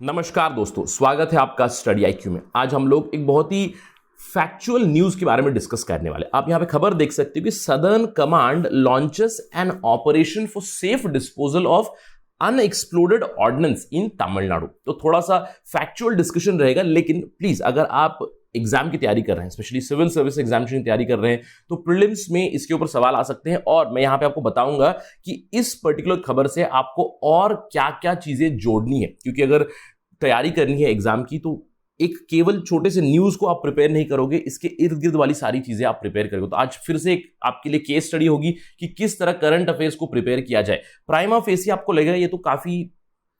नमस्कार दोस्तों, स्वागत है आपका स्टडी आईक्यू में। आज हम लोग एक बहुत ही फैक्चुअल न्यूज के बारे में डिस्कस करने वाले। आप यहां पे खबर देख सकते हो कि southern command launches an operation for safe disposal of unexploded ordnance in Tamil Nadu. तो थोड़ा सा फैक्चुअल डिस्कशन रहेगा, लेकिन प्लीज अगर आप एग्जाम की तैयारी कर रहे हैं, स्पेशली सिविल सर्विस एग्जामिनेशन की तैयारी कर रहे हैं, तो प्रीलिम्स में इसके ऊपर सवाल आ सकते हैं। और मैं यहां पे आपको बताऊंगा कि इस पर्टिकुलर खबर से आपको और क्या क्या चीजें जोड़नी है, क्योंकि अगर तैयारी करनी है एग्जाम की तो एक केवल छोटे से न्यूज को आप प्रिपेयर नहीं करोगे, इसके इर्द गिर्द वाली सारी चीजें आप प्रिपेयर करोगे। तो आज फिर से एक आपके लिए केस स्टडी होगी कि किस तरह करंट अफेयर्स को प्रिपेयर किया जाए। प्राइमा फेसी आपको लगेगा ये तो काफी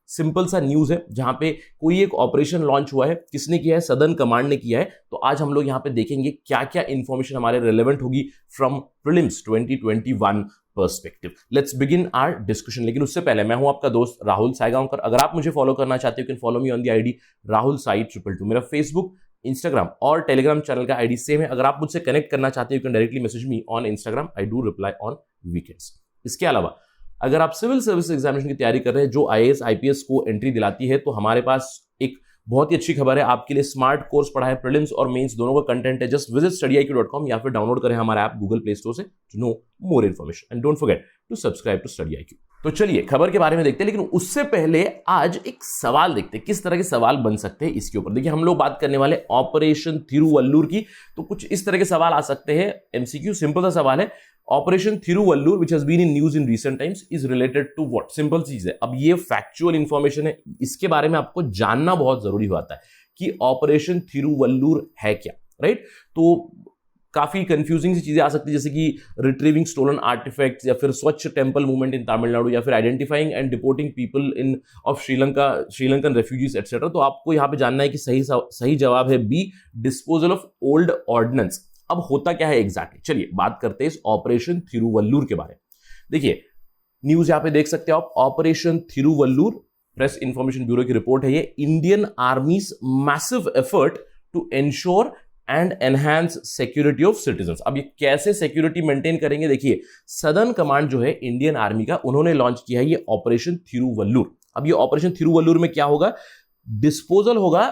सिंपल सा न्यूज है, जहां पे कोई एक ऑपरेशन लॉन्च हुआ है, किसने किया है? सदर्न कमांड ने किया है। तो आज हम लोग यहां पे देखेंगे क्या क्या इंफॉर्मेशन हमारे रिलेवेंट होगी from prelims 2021 perspective. Let's begin our discussion. लेकिन उससे पहले मैं हूं आपका दोस्त राहुल सायगांवकर। अगर आप मुझे फॉलो करना चाहते हो, can follow me on the ID Rahul Sai 222। मेरा फेसबुक, इंस्टाग्राम और टेलीग्राम चैनल का आईडी सेम है। अगर आप मुझसे कनेक्ट करना चाहते हो, you can directly message me on Instagram. I do reply on weekends. इसके अलावा अगर आप सिविल सर्विस एग्जामिनेशन की तैयारी कर रहे हैं जो आईएएस आईपीएस को एंट्री दिलाती है, तो हमारे पास एक बहुत ही अच्छी खबर है आपके लिए। स्मार्ट कोर्स पढ़ा है, प्रीलिम्स और मेंस दोनों का कंटेंट है। जस्ट विजिट studyIQ.com या फिर डाउनलोड करें हमारा ऐप गूगल प्ले स्टोर से to know more information and don't forget to subscribe to StudyIQ। तो चलिए खबर के बारे में देखते हैं, लेकिन उससे पहले आज एक सवाल देखते हैं, किस तरह के सवाल बन सकते हैं इसके ऊपर। देखिए, हम लोग बात करने वाले ऑपरेशन थिरुवल्लुर की, तो कुछ इस तरह के सवाल आ सकते हैं। एमसीक्यू सिंपल सा सवाल है, operation Thiruvallur which has been in news in recent times is related to what? Simple चीज है। अब ये फैक्चुअल इंफॉर्मेशन है, इसके बारे में आपको जानना बहुत जरूरी होता है कि ऑपरेशन थिरुवल्लुर है क्या, राइट? तो काफी कंफ्यूजिंग सी चीजें आ सकती है, जैसे कि रिट्रीविंग स्टोलन आर्टिफैक्ट्स, या फिर स्वच्छ टेंपल मूवमेंट इन तमिलनाडु, या फिर identifying and deporting people in of Sri Lankan refugees etcetera. तो आपको यहां पे जानना है कि सही जवाब है B, disposal of old ordinance. अब होता क्या है एग्जैक्टली? चलिए बात करते हैं इस ऑपरेशन थिरुवल्लुर के बारे में। देखिए, न्यूज यहां पे देख सकते हो आप, operation Thiruvallur, press information bureau की रिपोर्ट है ये। Indian army's massive effort to ensure and enhance security of citizens. अब ये कैसे सिक्योरिटी मेंटेन करेंगे? देखिए, सदर्न कमांड जो है इंडियन आर्मी का, उन्होंने लॉन्च किया है ये ऑपरेशन थिरुवल्लुर। अब ये ऑपरेशन थिरुवल्लुर में क्या होगा? डिस्पोजल होगा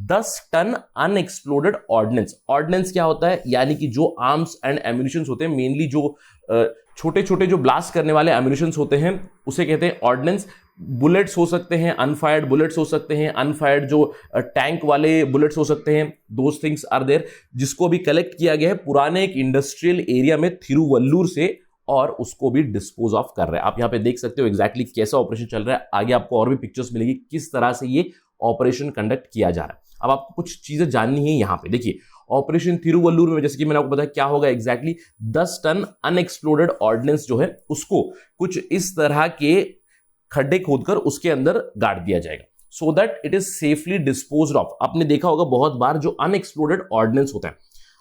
10 टन अनएक्सप्लोडेड ऑर्डिनेंस। ऑर्डिनेंस क्या होता है? यानी कि जो आर्म्स एंड एम्यूनिशन होते हैं, मेनली जो छोटे छोटे जो ब्लास्ट करने वाले एम्यूनिशन होते हैं, उसे कहते हैं ऑर्डिनेंस। बुलेट्स हो सकते हैं, अनफायर्ड बुलेट्स हो सकते हैं, अनफायर्ड जो टैंक वाले बुलेट्स हो सकते हैं, दोज थिंग्स आर देयर, जिसको भी कलेक्ट किया गया है पुराने एक इंडस्ट्रियल एरिया में थिरुवल्लुर से, और उसको भी डिस्पोज ऑफ कर रहे हैं। आप यहां पे देख सकते हो एग्जैक्टली कैसा ऑपरेशन चल रहा है। आगे आपको और भी पिक्चर्स मिलेगी किस तरह से ये ऑपरेशन कंडक्ट किया जा रहा है। अब आपको कुछ चीजें जाननी है यहां पे। देखिए, ऑपरेशन थिरुवल्लुर में जैसे कि मैंने आपको बताया क्या होगा एग्जैक्टली, 10 टन अनएक्सप्लोडेड ऑर्डिनेंस जो है उसको कुछ इस तरह के खड्डे खोदकर उसके अंदर गाड़ दिया जाएगा, so that it is safely disposed of. आपने देखा होगा बहुत बार जो अनएक्सप्लोडेड ऑर्डिनेंस होता है,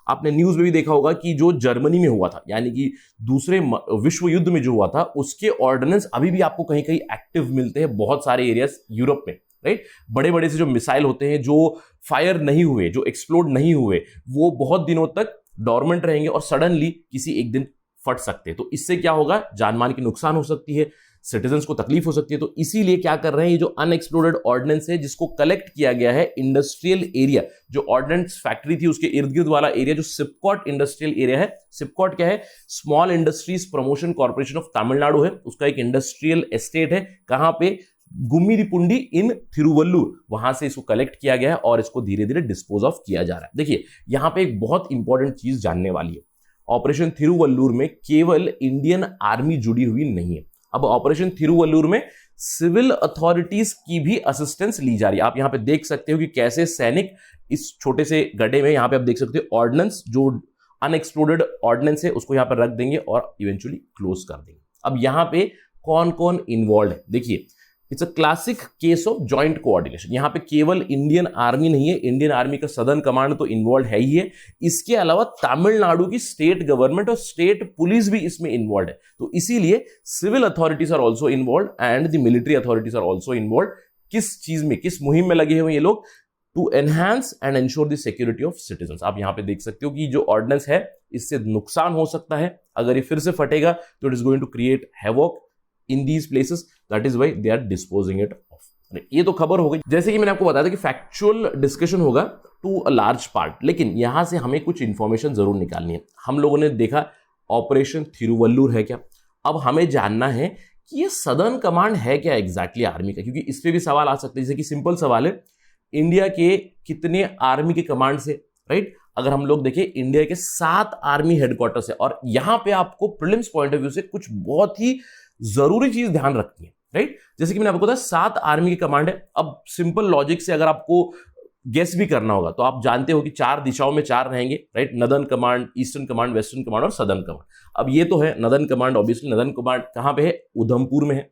आपने न्यूज में भी देखा होगा कि जो जर्मनी में हुआ था, यानी कि दूसरे विश्व युद्ध में जो हुआ था, उसके ऑर्डिनेंस अभी भी आपको कहीं कहीं एक्टिव मिलते हैं बहुत सारे एरियाज यूरोप में, राइट? बड़े बड़े से जो मिसाइल होते हैं, जो फायर नहीं हुए, जो एक्सप्लोड नहीं हुए, वो बहुत दिनों तक डॉर्मेंट रहेंगे और सडनली किसी एक दिन फट सकते हैं। तो इससे क्या होगा? जानमाल की नुकसान हो सकती है, सिटीजन्स को तकलीफ हो सकती है। तो इसीलिए क्या कर रहे हैं, ये जो अनएक्सप्लोडेड ऑर्डिनेंस है जिसको कलेक्ट किया गया है इंडस्ट्रियल एरिया, जो ऑर्डिनेंस फैक्ट्री थी उसके इर्द गिर्द वाला एरिया, जो सिपकॉट इंडस्ट्रियल एरिया है। सिपकॉट क्या है? Small industries promotion corporation of Tamil Nadu है, उसका एक इंडस्ट्रियल एस्टेट है। कहां पे? गुम्मीदीपुंडी इन थिरुवल्लुर। वहां से इसको कलेक्ट किया गया है और इसको धीरे धीरे डिस्पोज ऑफ किया जा रहा है। देखिए, यहां पे एक बहुत इंपॉर्टेंट चीज जानने वाली है, ऑपरेशन थिरुवल्लुर में केवल इंडियन आर्मी जुड़ी हुई नहीं है। अब ऑपरेशन थिरुवल्लुर में सिविल अथॉरिटीज की भी असिस्टेंस ली जा रही है। आप यहां पे देख सकते हो कि कैसे सैनिक इस छोटे से गड्ढे में, यहां पे आप देख सकते हो ऑर्डिनेंस, जो अनएक्सप्लोडेड ऑर्डिनेंस है उसको यहां पर रख देंगे और इवेंचुअली क्लोज कर देंगे। अब यहां पे कौन कौन इन्वॉल्व है? देखिए, it's a classic case of joint coordination. यहां पे केवल इंडियन आर्मी नहीं है, इंडियन आर्मी का सदर्न कमांड तो इन्वॉल्व है ही है, इसके अलावा तमिलनाडु की स्टेट गवर्नमेंट और स्टेट पुलिस भी इसमें इन्वॉल्व है। तो इसीलिए civil authorities are also involve and the military authorities are also involve. किस चीज में, किस मुहिम में लगे हुए ये लोग? To enhance and ensure the security of citizens. आप यहां पे देख सकते हो कि जो ऑर्डिनेंस है इससे नुकसान हो सकता है, अगर ये फिर से फटेगा तो it is going to create havoc in these places, that is why they are disposing it off. ये तो खबर हो गई। जैसे कि मैंने आपको बताया था कि फैक्चुअल डिस्कशन होगा टू अ लार्ज पार्ट, लेकिन यहां से हमें कुछ इंफॉर्मेशन जरूर निकालनी है। हम लोगों ने देखा ऑपरेशन थिरुवल्लुर है क्या, अब हमें जानना है कि ये सदर्न कमांड है क्या एग्जैक्टली आर्मी का, क्योंकि इस पे भी सवाल आ सकते हैं। जैसे कि सिंपल सवाल है, इंडिया के कितने आर्मी के कमांड से, राइट? अगर हम लोग देखें, इंडिया के 7 आर्मी हेडक्वार्टर्स है, और यहां पे आपको प्रीलिम्स पॉइंट ऑफ व्यू से कुछ बहुत ही जरूरी चीज ध्यान रखनी है, राइट? जैसे कि मैंने आपको बताया 7 आर्मी की कमांड है। अब सिंपल लॉजिक से अगर आपको गेस भी करना होगा तो आप जानते हो कि 4 दिशाओं में 4 रहेंगे, right? Northern command, eastern command, western command और सदर्न कमांड। अब ये तो है northern command, obviously northern command कहां पे है? उधमपुर में है।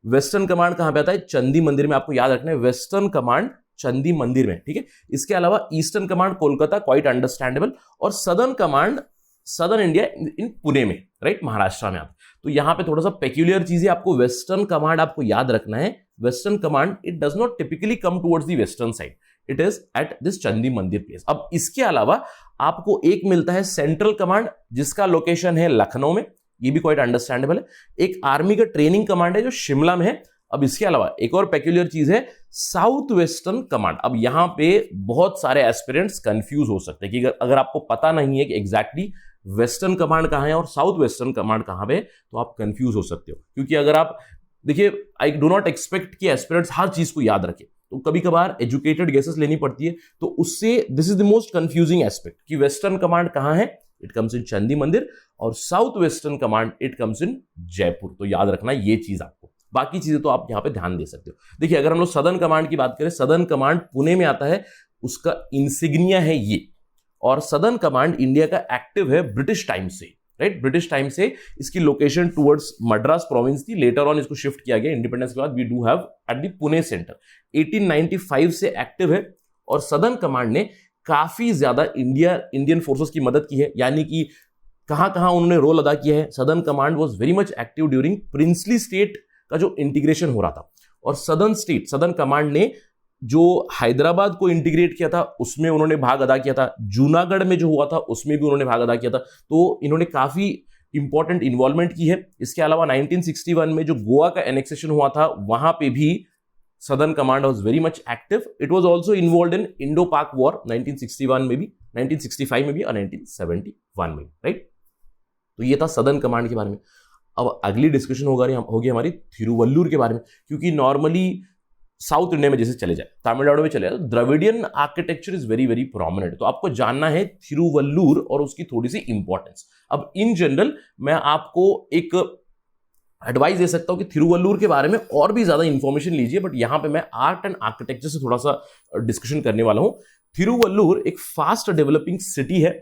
वेस्टर्न कमांड कहां पे आता है? चंदी मंदिर में। आपको याद रखना है वेस्टर्न कमांड चंदी मंदिर में, ठीक है? इसके अलावा eastern command Kolkata, quite understandable, और southern command southern India in Pune में, राइट? महाराष्ट्र में आता। तो यहां पे थोड़ा सा पेक्यूलियर चीज है, आपको वेस्टर्न कमांड आपको याद रखना है। Western command it does not typically come towards the western side, it is at this चंदी मंदिर प्लेस। अब इसके अलावा आपको एक मिलता है सेंट्रल कमांड, जिसका लोकेशन है लखनऊ में, ये भी क्वाइट अंडरस्टैंडेबल है। एक आर्मी का ट्रेनिंग कमांड है जो शिमला में है। अब इसके अलावा एक और पेक्यूलियर चीज है साउथ वेस्टर्न कमांड। अब यहां पे बहुत सारे एस्पिरेंट्स कंफ्यूज हो सकते हैं कि अगर आपको पता नहीं है कि एग्जैक्टली वेस्टर्न कमांड कहां है और साउथ वेस्टर्न कमांड कहां पे, तो आप कंफ्यूज हो सकते हो। क्योंकि अगर आप देखिए, आई डू नॉट एक्सपेक्ट कि एस्पिरेंट्स हर चीज को याद रखें, तो कभी कभार एजुकेटेड गेसेस लेनी पड़ती है, तो उससे this is the most confusing aspect कि वेस्टर्न कमांड कहां है, इट कम्स इन चंदी मंदिर, और south western command it comes in Jaipur. तो याद रखना ये चीज आपको, बाकी चीजें तो आप यहां पे ध्यान दे सकते हो। देखिए, अगर हम लोग सदर्न कमांड की बात करें, सदर्न कमांड पुणे में आता है, उसका इंसिग्निया है ये, और सदर्न कमांड इंडिया का एक्टिव है ब्रिटिश टाइम से, राइट? ब्रिटिश टाइम से इसकी लोकेशन टुवर्ड्स मद्रास प्रोविंस थी, लेटर ऑन इसको शिफ्ट किया गया इंडिपेंडेंस के बाद। We do have at the Pune centre. 1895 से एक्टिव है, और सदर्न कमांड ने काफी ज्यादा इंडियन फोर्सेस की मदद की है, यानी कि कहां कहां उन्होंने रोल अदा किया है। Southern command was very much active during princely state का जो इंटीग्रेशन हो रहा था, और सदर्न कमांड ने जो हैदराबाद को इंटीग्रेट किया था उसमें उन्होंने भाग अदा किया था। जूनागढ़ में जो हुआ था उसमें भी उन्होंने भाग अदा किया था। तो इन्होंने काफी इंपॉर्टेंट इन्वॉल्वमेंट की है। इसके अलावा 1961 में जो गोवा का एनेक्सेशन हुआ था, वहां पे भी southern command was very much active. It was also involved in Indo पाक वॉर 1961 में भी, 1965 में भी और 1971 में, राइट? तो ये था सदर्न कमांड के बारे में। अब अगली डिस्कशन होगी हमारी थिरुवल्लुर के बारे में, क्योंकि नॉर्मली साउथ इंडिया में जैसे चले जाए, तमिलनाडु में चले जाए, तो Dravidian architecture is very very prominent. तो आपको जानना है थिरुवल्लुर और उसकी थोड़ी सी इंपॉर्टेंस। अब इन जनरल मैं आपको एक एडवाइस दे सकता हूं कि थिरुवल्लुर के बारे में और भी ज्यादा इंफॉर्मेशन लीजिए, बट यहां पे मैं आर्ट एंड आर्किटेक्चर से थोड़ा सा डिस्कशन करने वाला हूं। थिरुवल्लुर एक फास्ट डेवलपिंग सिटी है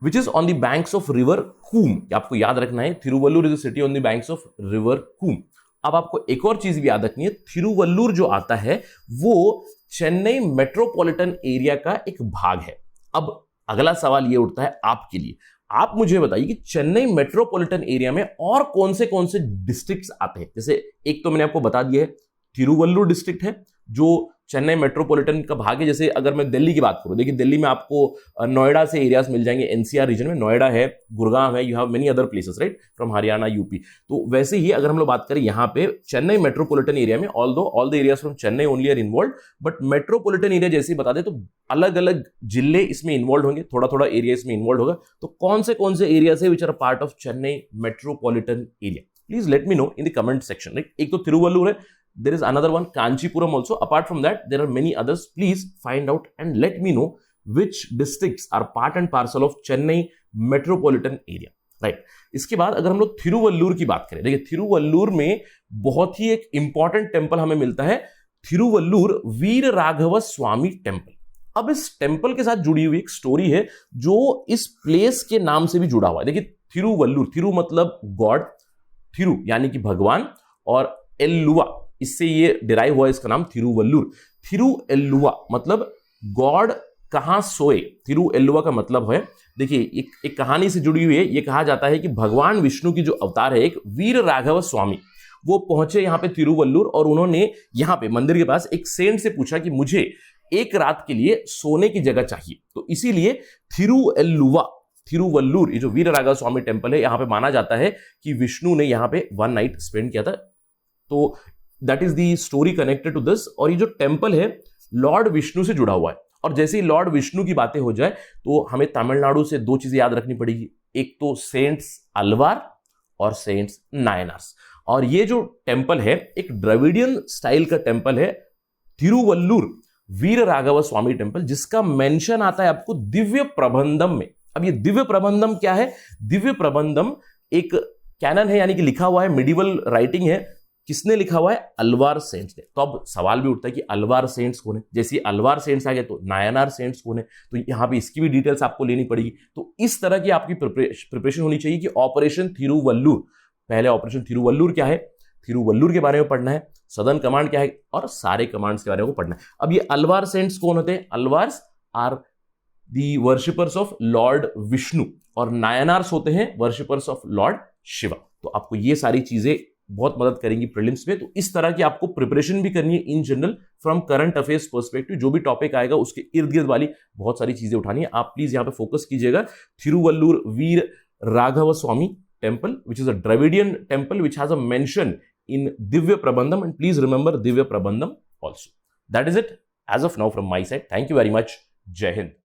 which is on the banks of river Cooum. आपको याद रखना है, Thiruvallur is a city on the banks of river Cooum. अब आपको एक और चीज भी याद रखनी है, थिरुवल्लुर जो आता है वो चेन्नई मेट्रोपॉलिटन एरिया का एक भाग है। अब अगला सवाल ये उठता है आपके लिए, आप मुझे बताइए कि चेन्नई मेट्रोपॉलिटन एरिया में और कौन से डिस्ट्रिक्ट्स आते हैं। जैसे एक तो मैंने आपको बता दिया है, थिरुवल्लुर डिस्ट्रिक्ट है जो चेन्नई मेट्रोपॉलिटन का भाग है। जैसे अगर मैं दिल्ली की बात करूं, देखिए दिल्ली में आपको नोएडा से एरियाज मिल जाएंगे, एनसीआर रीजन में नोएडा है, गुड़गांव है, you have many other places, right, from Haryana, UP. तो वैसे ही अगर हम लोग बात करें यहाँ पे चेन्नई मेट्रोपॉलिटन एरिया में, all the areas from Chennai only are involve, but metropolitan area जैसे ही बता दें तो अलग अलग जिले इसमें इन्वॉल्व होंगे, थोड़ा थोड़ा एरिया इसमें इन्वॉल्व होगा। तो कौन से एरियाज है which are part of Chennai metropolitan area? Please let me know in the comment section, right? एक तो थिरुवल्लुर है, there is another one Kanchipuram also. Apart from that there are many others. Please find out and let me know which districts are part and parcel of Chennai metropolitan area, right? इसके बाद अगर हम लोग थिरुवल्लुर की बात करें, देखिए थिरुवल्लुर में बहुत ही एक इंपॉर्टेंट टेंपल हमें मिलता है, थिरुवल्लुर वीर राघव स्वामी टेंपल। अब इस टेंपल के साथ जुड़ी हुई एक स्टोरी है जो इस प्लेस के नाम से भी जुड़ा हुआ है। देखिए थिरुवल्लुर, थिरु मतलब गॉड, थिरु यानी कि भगवान, और एल्लुवा इससे ये डिराइव हुआ इसका नाम थिरुवल्लुर। थिरु एल्लुवा मतलब गॉड कहां सोए। थिरु एल्लुवा का मतलब है, देखिए एक कहानी से जुड़ी हुई है। ये कहा जाता है कि भगवान विष्णु की जो अवतार है एक वीर राघव स्वामी, वो पहुंचे यहाँ पे थिरुवल्लुर, और उन्होंने यहाँ पे मंदिर के पास एक सेंट से पूछा कि मुझे एक रात के लिए सोने की जगह चाहिए। तो इसीलिए थिरुवल्लुर, ये जो वीर राघव स्वामी टेंपल है, यहाँ पे माना जाता है कि विष्णु ने यहाँ पे 1 नाइट स्पेंड किया था। तो that is the story connected to this. और ये जो टेम्पल है लॉर्ड विष्णु से जुड़ा हुआ है। और जैसे ही लॉर्ड विष्णु की बातें हो जाए तो हमें तमिलनाडु से दो चीजें याद रखनी पड़ेगी, एक तो सेंट्स अल्वार और सेंट्स नायनार्स। और ये जो टेम्पल है एक द्रविडियन स्टाइल का टेम्पल है, थिरुवल्लूर वीर राघव स्वामी टेम्पल, जिसका मेंशन आता है आपको दिव्य प्रबंधम में। अब ये दिव्य प्रबंधम क्या है? दिव्य प्रबंधम एक कैनन है, यानी कि लिखा हुआ है, मिडिवल राइटिंग है। किसने लिखा हुआ है? अल्वार सेंट्स ने। तो अब सवाल भी उठता है कि अल्वार सेंट्स कौन है? जैसे अल्वार सेंट्स आ गए तो नायनार सेंट्स कौन है? तो यहां पे इसकी भी डिटेल्स आपको लेनी पड़ेगी। तो इस तरह की आपकी प्रिपरेशन होनी चाहिए कि ऑपरेशन थिरुवल्लूर, पहले ऑपरेशन थिरुवल्लूर क्या है, थिरुवल्लूर के बारे में पढ़ना है, सदर्न कमांड क्या है, और सारे कमांड्स के बारे में पढ़ना है। अब ये अल्वार सेंट्स कौन होते हैं? Alvars are the worshippers of lord Vishnu, और नायनार्स होते हैं वर्शिपर्स ऑफ लॉर्ड शिवा। तो आपको ये सारी चीजें बहुत मदद करेंगी प्रीलिम्स में। तो इस तरह की आपको प्रिपरेशन भी करनी है in general from current affairs perspective. जो भी टॉपिक आएगा उसके इर्द गिर्द वाली बहुत सारी चीजें उठानी है। आप प्लीज यहां पे फोकस कीजिएगा। थिरुवल्लूर वीर राघव स्वामी temple, which is a Dravidian temple which has a mention in Divya Prabandham, and please remember Divya Prabandham also. That is it as of now from my side. Thank you very much. Jai Hind.